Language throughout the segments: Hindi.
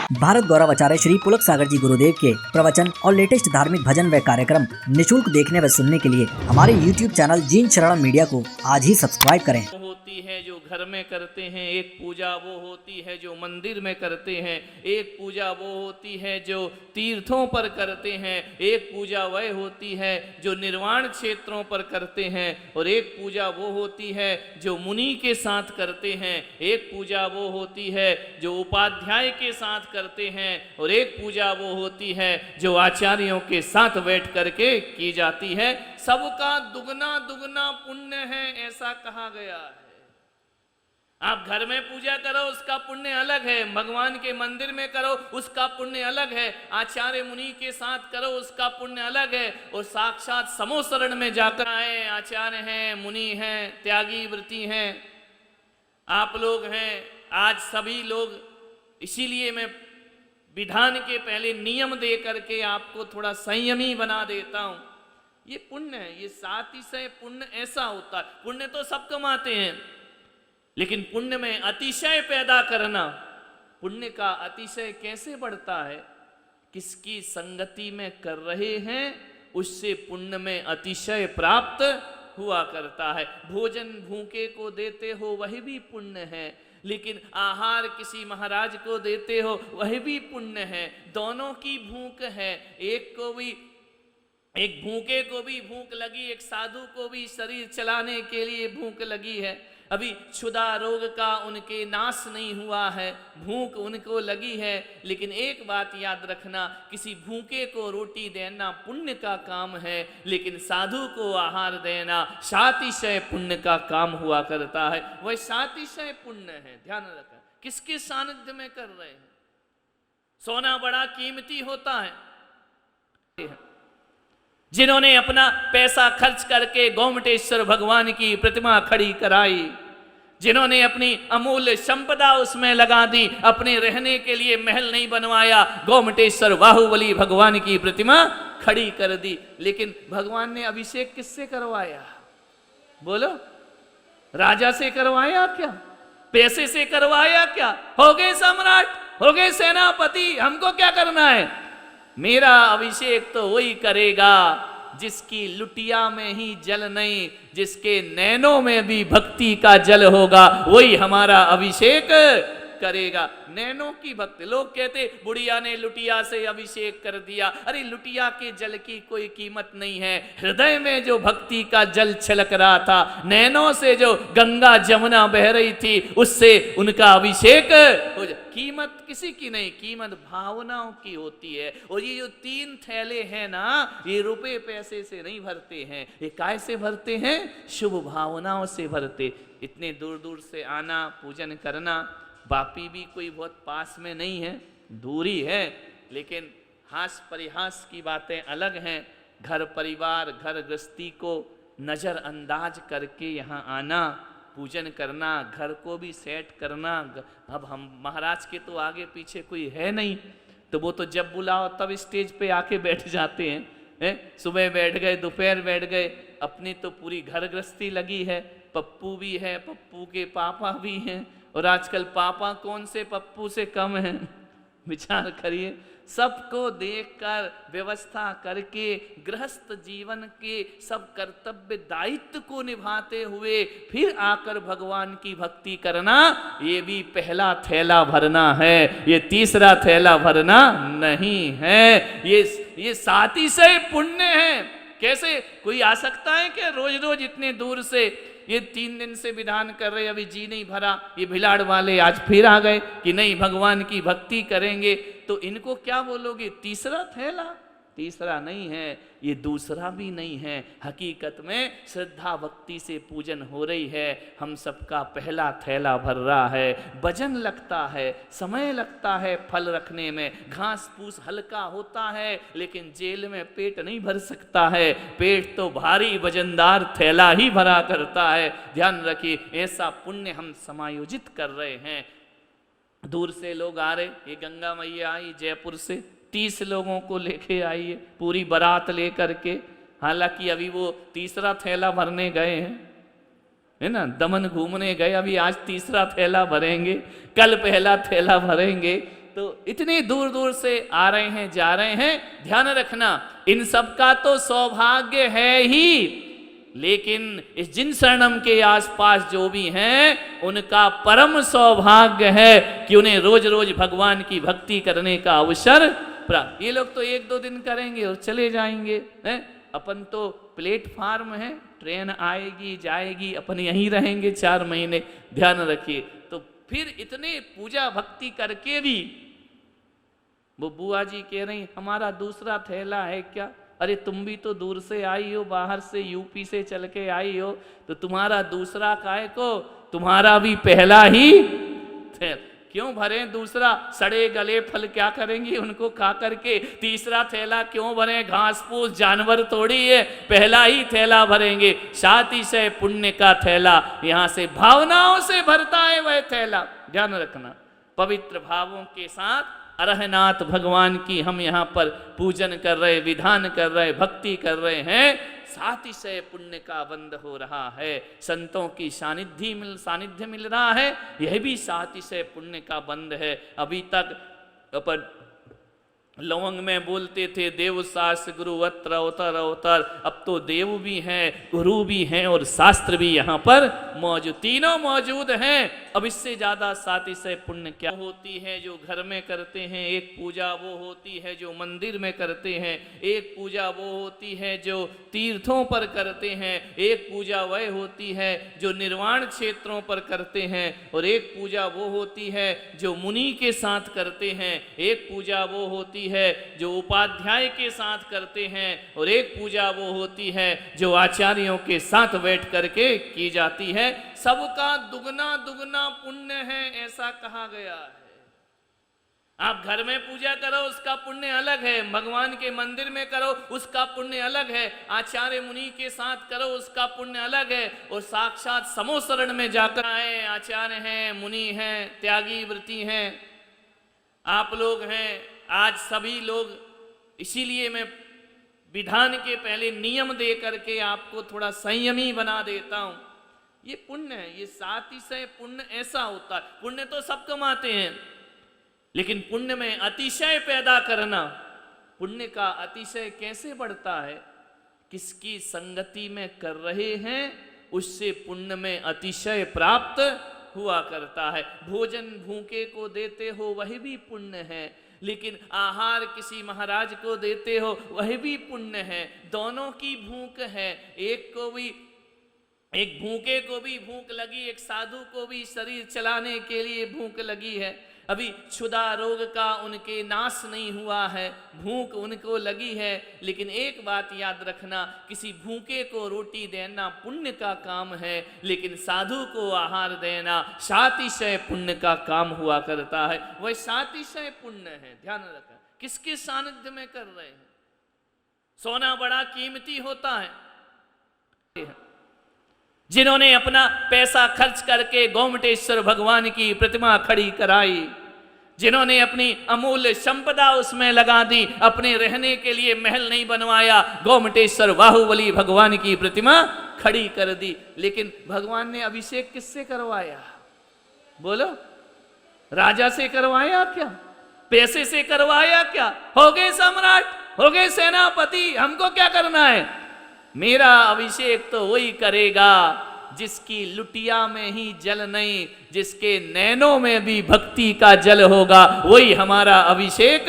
भारत गौरव आचार्य श्री पुलक सागर जी गुरुदेव के प्रवचन और लेटेस्ट धार्मिक भजन व कार्यक्रम निशुल्क देखने व सुनने के लिए हमारे YouTube चैनल जीन शरण मीडिया को आज ही सब्सक्राइब करें। होती है जो घर में करते हैं, एक पूजा वो होती है जो मंदिर में करते हैं, एक पूजा वो होती है जो तीर्थों पर करते हैं, एक पूजा वह होती है जो निर्वाण क्षेत्रों पर करते हैं, और एक पूजा वो होती है जो मुनि के साथ करते हैं, एक पूजा वो होती है जो उपाध्याय के साथ करते हैं, और एक पूजा वो होती है जो आचार्यों के साथ बैठ करके की जाती है। सबका दुगना दुगना पुण्य है, ऐसा कहा गया है। आप घर में पूजा करो उसका पुण्य अलग है, भगवान के मंदिर में करो उसका पुण्य अलग है, आचार्य मुनि के साथ करो उसका पुण्य अलग है, और साक्षात समोसरण में जाकर आए आचार्य हैं, मुनि हैं, त्यागी व्रती हैं, आप लोग हैं, आज सभी लोग। इसीलिए मैं विधान के पहले नियम दे करके आपको थोड़ा संयमी बना देता हूं। ये पुण्य है, ये सातिशय पुण्य ऐसा होता है। पुण्य तो सब कमाते हैं, लेकिन पुण्य में अतिशय पैदा करना, पुण्य का अतिशय कैसे बढ़ता है? किसकी संगति में कर रहे हैं उससे पुण्य में अतिशय प्राप्त हुआ करता है। भोजन भूखे को देते हो वही भी पुण्य है, लेकिन आहार किसी महाराज को देते हो वह भी पुण्य है। दोनों की भूख है, एक भूखे को भी भूख लगी, एक साधु को भी शरीर चलाने के लिए भूख लगी है। अभी क्षुधा रोग का उनके नाश नहीं हुआ है, भूख उनको लगी है, लेकिन एक बात याद रखना, किसी भूखे को रोटी देना पुण्य का काम है, लेकिन साधु को आहार देना सातिशय पुण्य का काम हुआ करता है। वह सातिशय पुण्य है, ध्यान रखना। किसके सानिध्य में कर रहे हैं? सोना बड़ा कीमती होता है। जिन्होंने अपना पैसा खर्च करके गोमटेश्वर भगवान की प्रतिमा खड़ी कराई, जिन्होंने अपनी अमूल्य संपदा उसमें लगा दी, अपने रहने के लिए महल नहीं बनवाया, गोमटेश्वर बाहुबली भगवान की प्रतिमा खड़ी कर दी, लेकिन भगवान ने अभिषेक किससे करवाया? बोलो, राजा से करवाया क्या? पैसे से करवाया क्या? हो गए सम्राट, हो गए सेनापति, हमको क्या करना है? मेरा अभिषेक तो वही करेगा जिसकी लुटिया में ही जल नहीं, जिसके नैनों में भी भक्ति का जल होगा, वही हमारा अभिषेक करेगा। नैनों की भक्ति, लोग कहते बुढ़िया ने लुटिया से अभिषेक कर दिया। अरे लुटिया के जल की कोई कीमत नहीं है, हृदय में जो भक्ति का जल छलक रहा था, नैनों से जो गंगा जमुना बह रही थी, उससे उनका अभिषेक हो जाए। कीमत किसी की नहीं, कीमत भावनाओं की होती है। और ये जो 3 थैले हैं ना, ये रुपए पैसे से नहीं भरते हैं, ये काय से भरते हैं? शुभ भावनाओं से भरते। इतने दूर दूर से आना, पूजन करना, बापी भी कोई बहुत पास में नहीं है, दूरी है, लेकिन हास परिहास की बातें अलग हैं। घर परिवार, घर गृहस्थी को नज़रअंदाज करके यहाँ आना, पूजन करना, घर को भी सेट करना। अब हम महाराज के तो आगे पीछे कोई है नहीं, तो वो तो जब बुलाओ तब स्टेज पे आके बैठ जाते हैं। सुबह बैठ गए, दोपहर बैठ गए, अपनी तो पूरी घर गृहस्थी लगी है। पप्पू भी है, पप्पू के पापा भी हैं, और आजकल पापा कौन से पप्पू से कम हैं? विचार करिए। सबको देखकर व्यवस्था करके गृहस्थ जीवन के सब कर्तव्य दायित्व को निभाते हुए फिर आकर भगवान की भक्ति करना, ये भी पहला थैला भरना है, ये तीसरा थैला भरना नहीं है। ये सातिशय पुण्य है। कैसे कोई आ सकता है कि रोज रोज इतने दूर से? ये 3 दिन से विधान कर रहे, अभी जी नहीं भरा, ये भिलाड़ वाले आज फिर आ गए कि नहीं भगवान की भक्ति करेंगे, तो इनको क्या बोलोगे? तीसरा थैला? तीसरा नहीं है, ये दूसरा भी नहीं है। हकीकत में श्रद्धा भक्ति से पूजन हो रही है, हम सबका पहला थैला भर रहा है। वजन लगता है, समय लगता है फल रखने में, घास फूस हल्का होता है, लेकिन जेल में पेट नहीं भर सकता है। पेट तो भारी वजनदार थैला ही भरा करता है। ध्यान रखिए, ऐसा पुण्य हम समायोजित कर रहे हैं। दूर से लोग आ रहे, ये गंगा मैया आई जयपुर से, 30 लोगों को लेके आई है, पूरी बारात लेकर के। हालांकि अभी वो तीसरा थैला भरने गए हैं, है ना, दमन घूमने गए, अभी आज तीसरा थैला भरेंगे, कल पहला थैला भरेंगे। तो इतने दूर दूर से आ रहे हैं, जा रहे हैं। ध्यान रखना, इन सब का तो सौभाग्य है ही, लेकिन इस जिन शरणम के आसपास जो भी हैं उनका परम सौभाग्य है कि उन्हें रोज रोज भगवान की भक्ति करने का अवसर प्राप्त। ये लोग तो 1-2 दिन करेंगे और चले जाएंगे, हैं? अपन तो प्लेटफार्म है, ट्रेन आएगी जाएगी, अपन यहीं रहेंगे 4 महीने। ध्यान रखिए। तो फिर इतने पूजा भक्ति करके भी वो बुआ जी कह रही हमारा दूसरा थैला है क्या? अरे तुम भी तो दूर से आई हो, बाहर से यूपी से चल के आई हो, तो तुम्हारा दूसरा काहे को? तुम्हारा भी पहला ही थैला क्यों भरे दूसरा? सड़े गले फल क्या करेंगी उनको खा करके? तीसरा थैला क्यों भरे? घास फूस जानवर थोड़ी है, पहला ही थैला भरेंगे। सातिशय पुण्य का थैला यहाँ से भावनाओं से भरता है वह थैला। ध्यान रखना, पवित्र भावों के साथ अरहनाथ भगवान की हम यहाँ पर पूजन कर रहे, विधान कर रहे, भक्ति कर रहे हैं, सातिशय पुण्य का बंध हो रहा है। संतों की सानिध्य मिल रहा है, यह भी सातिशय पुण्य का बंध है। अभी तक अपन लवंग में बोलते थे देव शास्त्र गुरु अत्र अवतर अवतर, अब तो देव भी हैं, गुरु भी हैं और शास्त्र भी यहाँ पर मौजूद, तीनों मौजूद हैं। अब इससे ज्यादा सातिशय पुण्य क्या होती है जो घर में करते हैं? एक पूजा वो होती है जो मंदिर में करते हैं, एक पूजा वो होती है जो तीर्थों पर करते हैं, एक पूजा वह होती है जो निर्वाण क्षेत्रों पर करते हैं, और एक पूजा वो होती है जो मुनि के साथ करते हैं, एक पूजा वो होती है जो उपाध्याय के साथ करते हैं, और एक पूजा वो होती है जो आचार्यों के साथ बैठ करके की जाती है। सबका दुगना दुगना पुण्य है, ऐसा कहा गया है। आप घर में पूजा करो उसका पुण्य अलग है, भगवान के मंदिर में करो उसका पुण्य अलग है, आचार्य मुनि के साथ करो उसका पुण्य अलग है, और साक्षात समोसरण में जाकर आए आचार्य हैं, मुनि हैं, त्यागी व्रती हैं, आप लोग हैं, आज सभी लोग। इसीलिए मैं विधान के पहले नियम दे करके आपको थोड़ा संयमी बना देता हूं। ये पुण्य है, ये सातिशय पुण्य ऐसा होता है। पुण्य तो सब कमाते हैं, लेकिन पुण्य में अतिशय पैदा करना, पुण्य का अतिशय कैसे बढ़ता है? किसकी संगति में कर रहे हैं उससे पुण्य में अतिशय प्राप्त हुआ करता है। भोजन भूखे को देते हो वह भी पुण्य है, लेकिन आहार किसी महाराज को देते हो वह भी पुण्य है। दोनों की भूख है, एक भूखे को भी भूख लगी, एक साधु को भी शरीर चलाने के लिए भूख लगी है। अभी क्षुधा रोग का उनके नाश नहीं हुआ है, भूख उनको लगी है। लेकिन एक बात याद रखना, किसी भूखे को रोटी देना पुण्य का काम है, लेकिन साधु को आहार देना सातिशय पुण्य का काम हुआ करता है। वह सातिशय पुण्य है। ध्यान रखना, किसके सानिध्य में कर रहे हैं। सोना बड़ा कीमती होता है। जिन्होंने अपना पैसा खर्च करके गोमटेश्वर भगवान की प्रतिमा खड़ी कराई, जिन्होंने अपनी अमूल्य संपदा उसमें लगा दी, अपने रहने के लिए महल नहीं बनवाया, गोमटेश्वर बाहुबली भगवान की प्रतिमा खड़ी कर दी, लेकिन भगवान ने अभिषेक किससे करवाया? बोलो, राजा से करवाया क्या? पैसे से करवाया क्या? हो गए सम्राट, हो गए सेनापति, हमको क्या करना है? मेरा अभिषेक तो वही करेगा जिसकी लुटिया में ही जल नहीं, जिसके नैनों में भी भक्ति का जल होगा, वही हमारा अभिषेक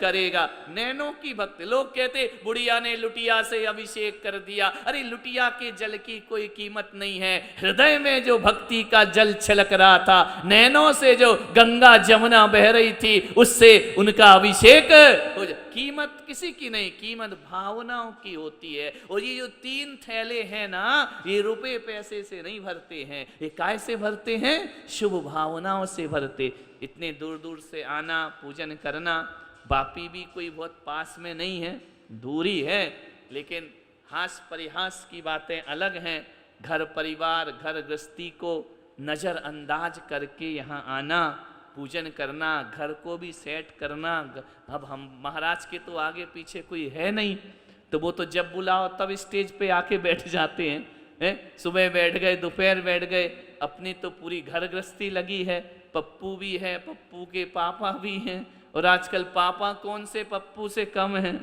करेगा। नैनों की भक्ति, लोग कहते बुढ़िया ने लुटिया से अभिषेक कर दिया। अरे लुटिया के जल की कोई कीमत नहीं है, हृदय में जो भक्ति का जल छलक रहा था, नैनों से जो गंगा जमुना बह रही थी, उससे उनका अभिषेक हो जाए। कीमत किसी की नहीं, कीमत भावनाओं की होती है। और ये जो 3 थैले हैं ना, ये रुपए पैसे से नहीं भरते हैं, ये काय से भरते हैं? शुभ भावनाओं से भरते। इतने दूर दूर से आना, पूजन करना, बापी भी कोई बहुत पास में नहीं है, दूरी है, लेकिन हास परिहास की बातें अलग हैं। घर परिवार, घर गृहस्थी को नज़रअंदाज करके यहाँ आना, पूजन करना, घर को भी सेट करना। अब हम महाराज के तो आगे पीछे कोई है नहीं, तो वो तो जब बुलाओ तब स्टेज पे आके बैठ जाते हैं। सुबह बैठ गए, दोपहर बैठ गए, अपनी तो पूरी घर गृहस्थी लगी है। पप्पू भी है, पप्पू के पापा भी हैं, और आजकल पापा कौन से पप्पू से कम हैं?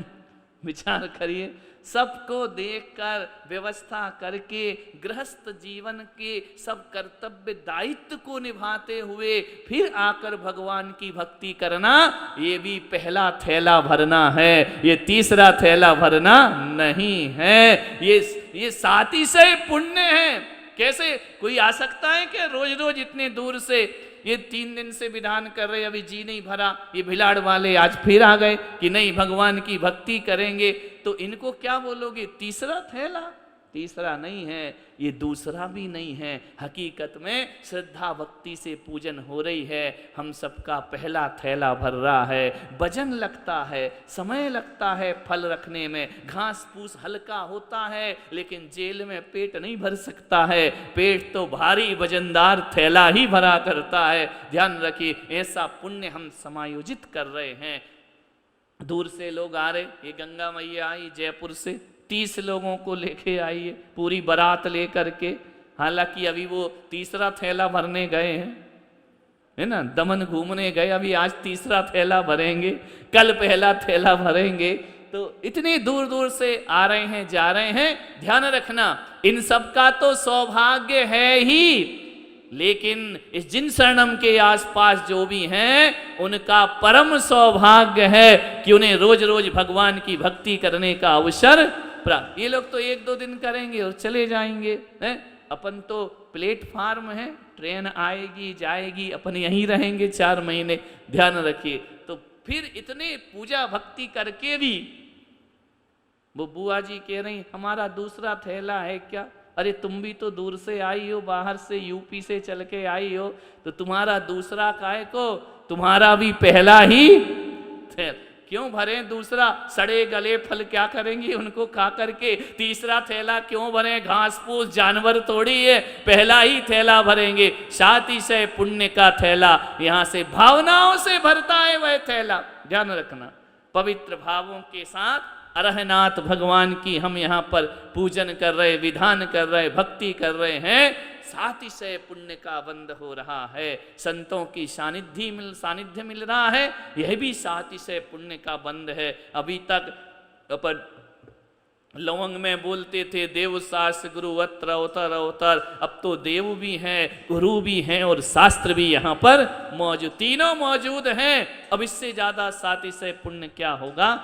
विचार करिए। सबको देखकर व्यवस्था करके गृहस्थ जीवन के सब कर्तव्य दायित्व को निभाते हुए फिर आकर भगवान की भक्ति करना, ये भी पहला थैला भरना है, ये तीसरा थैला भरना नहीं है। ये सातिशय पुण्य है। कैसे कोई आ सकता है कि रोज रोज इतने दूर से? ये 3 दिन से विधान कर रहे, अभी जी नहीं भरा, ये भिलाड़ वाले आज फिर आ गए कि नहीं भगवान की भक्ति करेंगे, तो इनको क्या बोलोगे? तीसरा थैला? तीसरा नहीं है, ये दूसरा भी नहीं है। हकीकत में श्रद्धा भक्ति से पूजन हो रही है, हम सबका पहला थैला भर रहा है। वजन लगता है, समय लगता है फल रखने में, घास फूस हल्का होता है, लेकिन जेल में पेट नहीं भर सकता है। पेट तो भारी वजनदार थैला ही भरा करता है। ध्यान रखिए, ऐसा पुण्य हम समायोजित कर रहे हैं। दूर से लोग आ रहे, ये गंगा मैया आई जयपुर से, 30 लोगों को लेके आई है, पूरी बारात लेकर के। हालांकि अभी वो तीसरा थैला भरने गए हैं, है ना, दमन घूमने गए, अभी आज तीसरा थैला भरेंगे, कल पहला थैला भरेंगे। तो इतनी दूर दूर से आ रहे हैं, जा रहे हैं। ध्यान रखना, इन सब का तो सौभाग्य है ही, लेकिन इस जिन शरणम के आसपास जो भी हैं उनका परम सौभाग्य है कि उन्हें रोज रोज भगवान की भक्ति करने का अवसर प्राप्त। ये लोग तो 1-2 दिन करेंगे और चले जाएंगे, हैं? अपन तो प्लेटफार्म है, ट्रेन आएगी जाएगी, अपन यहीं रहेंगे 4 महीने। ध्यान रखिए। तो फिर इतने पूजा भक्ति करके भी वो बुआ जी कह रही हमारा दूसरा थैला है क्या? अरे तुम भी तो दूर से आई हो, बाहर से यूपी से चल के आई हो, तो तुम्हारा दूसरा काहे को? तुम्हारा भी पहला ही थैला क्यों भरे? दूसरा सड़े गले फल क्या करेंगी उनको खा करके? तीसरा थैला क्यों भरे? घास फूस जानवर थोड़ी है, पहला ही थैला भरेंगे। सातिशय पुण्य का थैला यहाँ से भावनाओं से भरता है वह थैला। ध्यान रखना, पवित्र भावों के साथ अरहनाथ भगवान की हम यहाँ पर पूजन कर रहे, विधान कर रहे, भक्ति कर रहे हैं, सातिशय पुण्य का बंध हो रहा है। संतों की सानिध्य मिल रहा है, यह भी सातिशय पुण्य का बंध है। अभी तक अपन लवंग में बोलते थे देव शास्त्र गुरु अत्र अवतर अवतर, अब तो देव भी हैं, गुरु भी हैं और शास्त्र भी यहाँ पर मौजूद, तीनों मौजूद हैं। अब इससे ज्यादा सातिशय पुण्य क्या होगा?